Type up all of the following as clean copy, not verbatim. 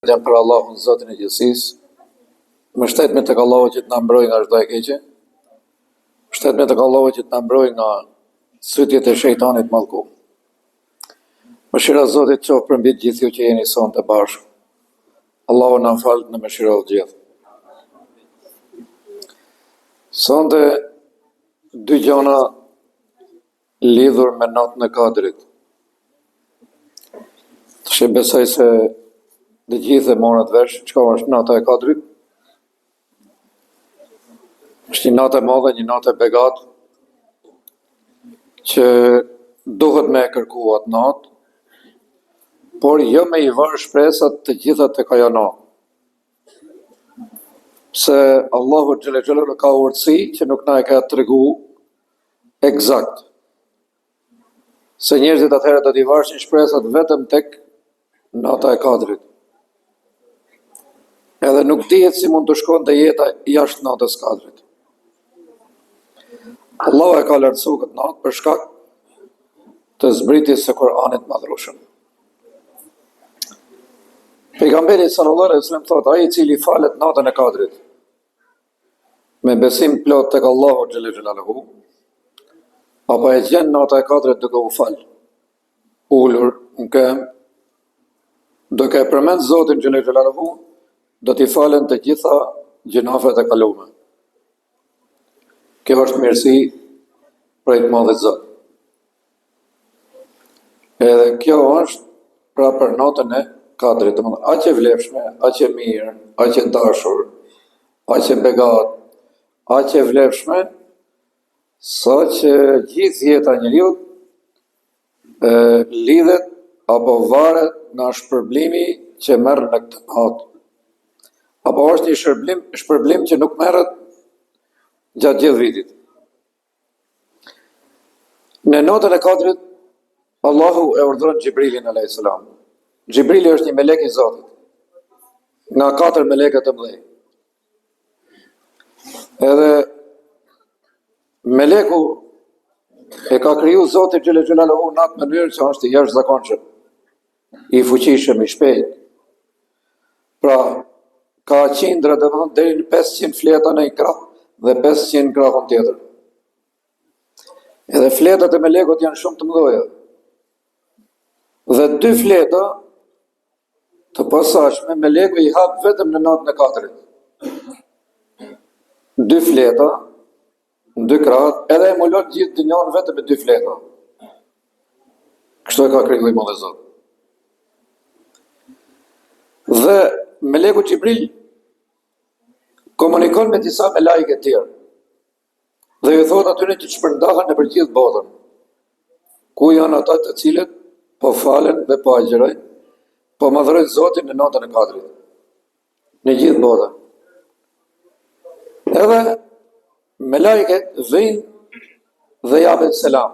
Jam për Allahun, Zotin e gjithësisë. Mbështetemi tek Allahu që të na mbrojë nga çdo e keqe. Mbështetemi tek Allahu që të na mbrojë nga sytjet e shejtanit mallkum. Mëshira e Zotit qoftë përmbi të gjithë ju që jeni sonte bashkë. Allahu na fal në mëshirë të gjithë. Sonte dy gjëra lidhur me natën e Kadrit. Që besoj se dhe gjithë e morët vesh, çka është nata e Kadrit? Është një natë e madhe, një natë e begat, që duhet me e kërku atë natë, por jo me i varë shpresat të gjitha të ajo natë. Se Allahu Xhelel ka urtësi që nuk na e ka tregu eksakt. Se njerëzit atëherë do t'i varshin shpresat vetëm tek nata e Kadrit. Edhe nuk dihet si mund të shkonte jeta jashtë natës Kadrit. Allahu e ka lartësuar këtë natë për shkak të zbritjes së Kuranit madhrueshëm. Pejgamberi sallallahu alaihi wasallam thotë, ai i cili falet natën e Kadrit me besim plot tek Allahu xhelle xhelaluhu, apo e gjen nata e Kadrit duke u fal, ulur në këmbë, duke e përmend Zotin xhelle xhelaluhu, do t'i falen të gjitha gjunafet e kaluara. Kjo është mirësi prej të madhit Zot. Edhe kjo është pra për natën e Kadrit, domethënë aq e vlefshme, aq e mirë, aq e dashur, aq e begat, aq e vlefshme, sa që gjithë jeta e njeriu lidhet apo varet nga shpërblimi që merr në këtë natë. Apo është një shpërblim që nuk merret gjatë gjithë vitit. Në natën e Kadrit, Allahu e urdhëron Xhibrilin alayhis salam. Xhibrili është një melek i Zotit, nga 4 melekët e mëdhenj. Edhe meleku e ka kriju Zoti xhelle xhelaluhu në atë mënyrë që është i jashtëzakonshëm, i fuqishëm, i shpejt. Pra, ka qindra deri në 500 fleta në një krah dhe 500 në krahun tjetër. Edhe fletat e melekut janë shumë të mëdha. Dhe 2 fleta të posaçme meleku i hap vetëm në natën e Kadrit. 2 fleta, 2 krah, edhe e mulon gjithë dynjan vetëm me 2 fleta. Kështu e ka krijuar Allahu Zot. Dhe meleku Xhibril komunikon me disa melajke të tjerë. Dhe ju thot atyre që shpërndahen në për gjithë botën. Ku janë ata të cilët po falen dhe po agjërojnë, po madhrojnë Zotin në natën e Kadrit. Në gjithë botën. Edhe melajket vijnë dhe japin selam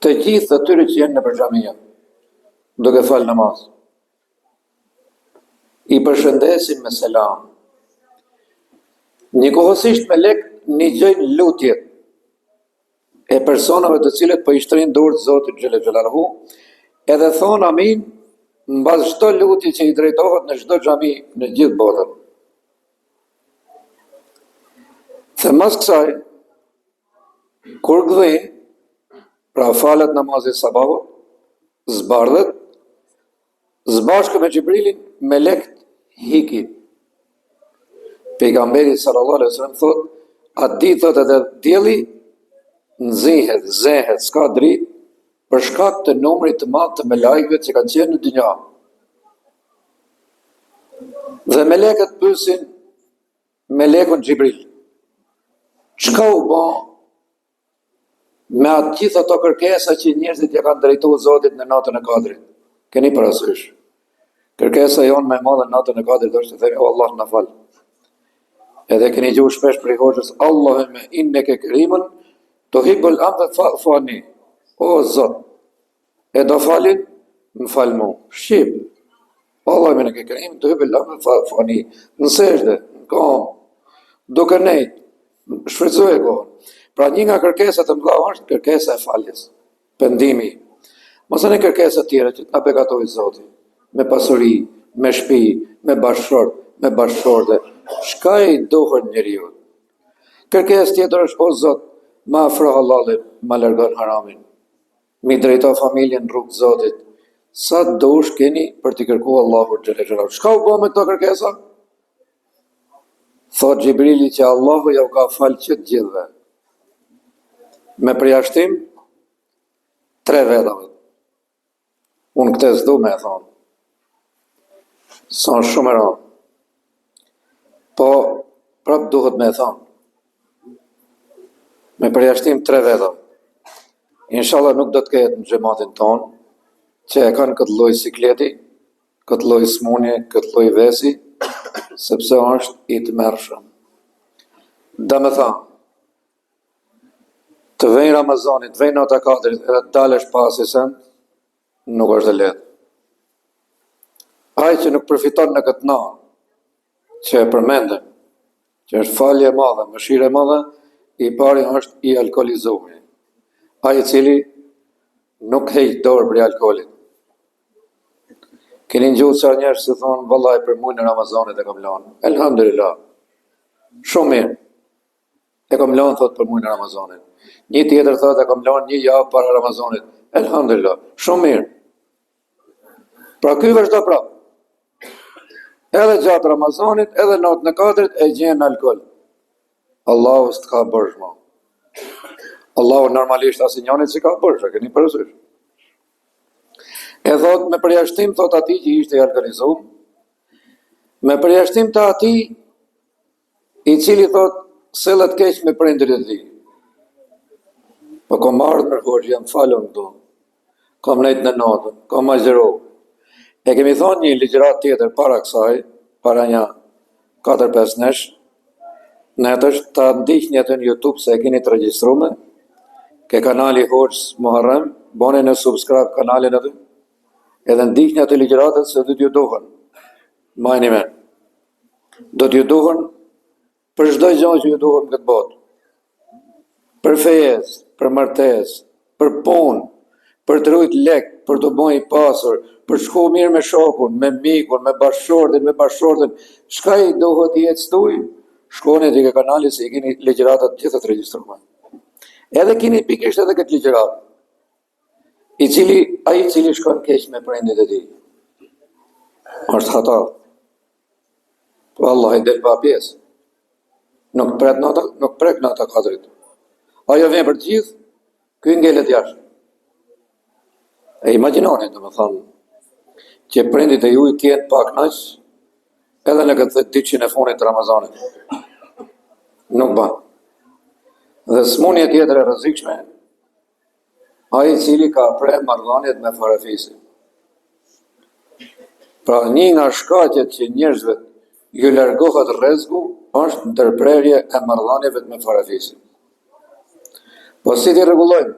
të gjithë atyre që janë në xhamia, duke fal namaz. I përshëndesin me selam. Njëkohësisht melek nigjojnë lutjet e personave të cilët po i shtrin dorë Zotit xhelle xhelaluhu, edhe thon amin mbas çdo lutje që i drejtohet në çdo xhami në gjithë botën. Dhe mas kësaj, kur gdhin, pra falet namazit sabahut, zbardhet, zbashku me Xhibrilin, melekt hikin. Pejgamberi sallallahu alaihi wasallam thot, atë ditë thot edhe dielli nxihet, zehet, s'ka dritë, për shkak të numrit të madh të melajkëve që kanë qenë në dynja. Dhe melekët pyesin melekun Xhibril, çka u bë me atë gjithë ato kërkesa që njerëzit ja kanë drejtuar Zotit në natën e Kadrit? Keni parasysh? Kërkesa jonë më e madhe në natën e Kadrit është të themi, o Allah na fal. Edhe keni gjuhë shpesh për i hoxhës, Allahumme inneke kerimun tuhibbul afwa fa'fu anni. O Zot, e do falin, më fal mu. Shqip. Allahumme inneke kerimun tuhibbul afwa fa'fu anni. Në sejdë, në kom, duke nejt, shfrytëzoj e kohën. Pra një nga kërkesat e mëdha është kërkesa e faljes, pendimi. Mos e në kërkesa tjera që të na begatoj Zoti. me pasuri, me shtëpi, me bashkëshort, me bashkëshorte. Çka i duhet njeriu? Kërkesë tjetër është o Zot, ma afro halalin, ma largon haramin. Mi drejto familjen në rrugë të Zotit. Sa dush keni për t'i kërkuar Allahut xhel xhelal. Çka u bë me këto kërkesa? Thot Gjibrili që Allahu ja u ka falë që të gjithëve. Me përjashtim, 3 vedave. Unë këtë s'du me e thonë. Son shumë e rëndë. Po, prapë duhet me e thonë. Me përjashtim 3 vedave. Inshallah nuk do të ketë në xhamatin tonë që e kanë këtë lloj sikleti, këtë lloj smundje, këtë lloj vesi, sepse është i tmerrshëm. Dhe me tha, të vejnë Ramazanit, të vejnë nota 4 edhe të dalësh pas i send, nuk është e lehtë. Ai që nuk përfiton në këtë natë, që e përmendem, që është falje e madhe, mëshirë e madhe, i pari është i alkoolizuar. Ai i cili nuk heq dorë për alkoolit. Keni ngjuar sa njerëz që thonë vallahi për muajin e Ramazanit e kam lënë. Elhamdulillah. Shumë mirë. E kam lënë thot për muajin e Ramazanit. Një tjetër thotë e kam lënë 1 javë para Ramazanit. Elhamdulillah. Shumë mirë. Pra ky vazhdo prapë. Edhe gjatë Ramazanit, edhe natën e 4 e gjen alkool. Allahu s'të ka bërsh ma. Allahu normalisht asinjonit që ka bërsh, e keni përësysh. E thot me përjashtim thot ati që ishte i alkoolizuar, me përjashtim të ati i cili thot sellet keq me prindërit e tij. Po kom ardhur me hoxh, jam falun këtu. Kom nejt në natën, kom agjeru. E kemi thonë një ligjërat tjetër para kësaj, para një 4-5 nesh, në të është të ndihni atë në YouTube se e keni të regjistrume, ke kanali Hoxhës Muharrem, boni në subscribe kanalin aty, edhe ndihni atë ligjëratët se do t'ju duhen. Majni me. Do t'ju duhen për çdo gjë që ju duhet në këtë botë. Për fejes, për martesë, për punë, për të rujt lek, për të bëj i pasur, për shku mirë me shokun, me mikun, me bashkëshorten, çka i duhet jetë stuj, shkoni te kanali se i keni ligjëratat gjithë të regjistruar. Edhe keni pikërisht edhe këtë ligjërat, ai i cili shkon keq me prindit e tij. Është hata. Po Allah i del pa pjesë. Nuk prek nata 4. Ajo vjen për të gjithë, ky ngelet jashtë. E imagjinoni, domethënë, që prindit e juaj të jenë pa kënaq, edhe në këtë 200 e funit të Ramazanit. Nuk ban. Dhe smundja tjetër e rrezikshme, ai i cili ka prerë marrëdhëniet me farafisin. Pra një nga shkaqet që njerëzve ju largohet rrezku është ndërprerje e marrëdhënieve me farafisin. Po si ti rregullojmë?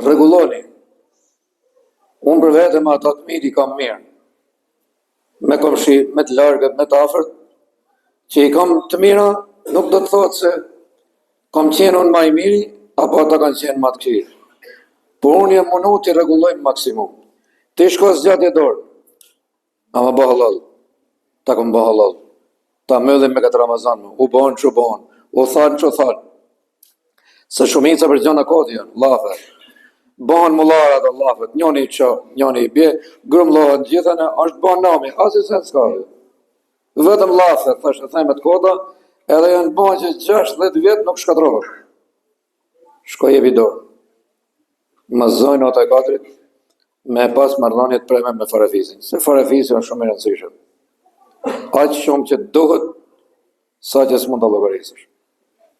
Rregulloni. Unë për vetëm ata të miti kam mirë. Me komshi, me të largët, me të afërt, që i kam të mira, nuk do të thotë se kam qenë unë ma i miri, apo ata kanë qenë ma të këqirë. Por unë jam mundu të rregullojmë maksimum. Ti shko zgjatje dorë, ama bë halal. Ta kom bë halal. Ta møllim me këtë Ramazan, u bëhen që bëhen, u thanë që thanë. Se shumica për gjana koti janë, lafe. Bëhen mullarat e lafet, njoni që, njoni i bje, grumlohet gjithën e është bëhen nami, asi se në s'ka. Vetëm lafe, thështë e thejme të kota, edhe janë bëhen që 16 vjetë nuk shkatrohet. Shko jebi dorë. Më zojnë nota e 4, me pas marrëdhëniet preme me farafisin. Se farafisi është shumë i rëndësishëm. Aq shumë që duhet sa që s'mund të llogarisësh.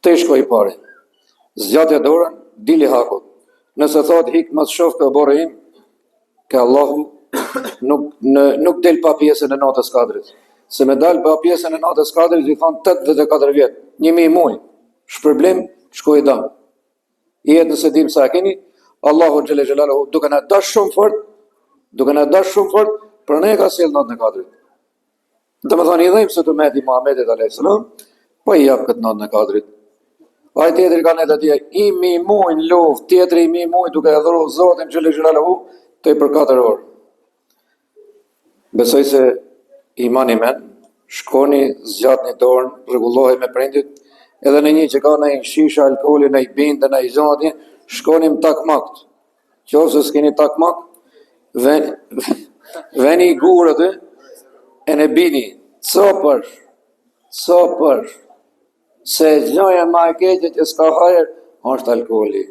Te shko i pari. Zgjatja dorën, dili hakut. Nëse thot hik mas shof ka borë im, ke Allahu nuk del pa pjesën e natës 4. Se me dal pa pjesën e natës 4, i thonë 84 vjetë, 1000 muaj. Shpërblim, shko i dam. I jetë nëse dim sa keni, Allahu xhele xhelalu duke na dash shumë fort, për ne ka sjell natën e 4. Domethënë i dhejmë se të meti Muhamedit a.s. Po i jap këtë natën e 4. Ai tjetëri ka ne të tje, i mi muj në luft, tjetëri i mi muj duke e dhuru Zotin xhele xhelalu të i për 4 orë. Besoj se imani men, shkoni, zgjatni dorën, rregullohej me prindit, edhe në një që ka në i shisha, alkoholi, në i bindë, në i zati, shkoni më takmakt. Qofse s'keni takmak, veni i gurët e në bini, copër, se gjoja ma e keqe që s'ka hajër, është alkoholi.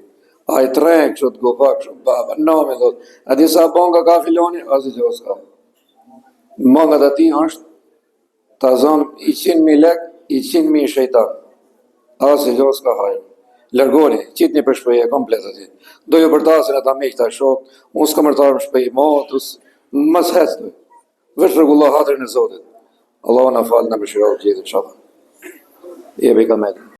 A i trek, që të gopak, që baba, nome, dhët, a disa bonga ka filoni, asë që s'ka. Mongat ati është të zonë 100.000 lek, 100.000 shejtan. Asë që s'ka hajër. Lërgoni, qitë një për shpëje komplet ati. Do ju përtasin e ta me këta shok, unë s'ka mërtarë më shpëje motës, mësë hecë, vështë regullo hatërën e Zotit. Allah në falë në më shirohë gjithë, inshallah. Jebi kamet.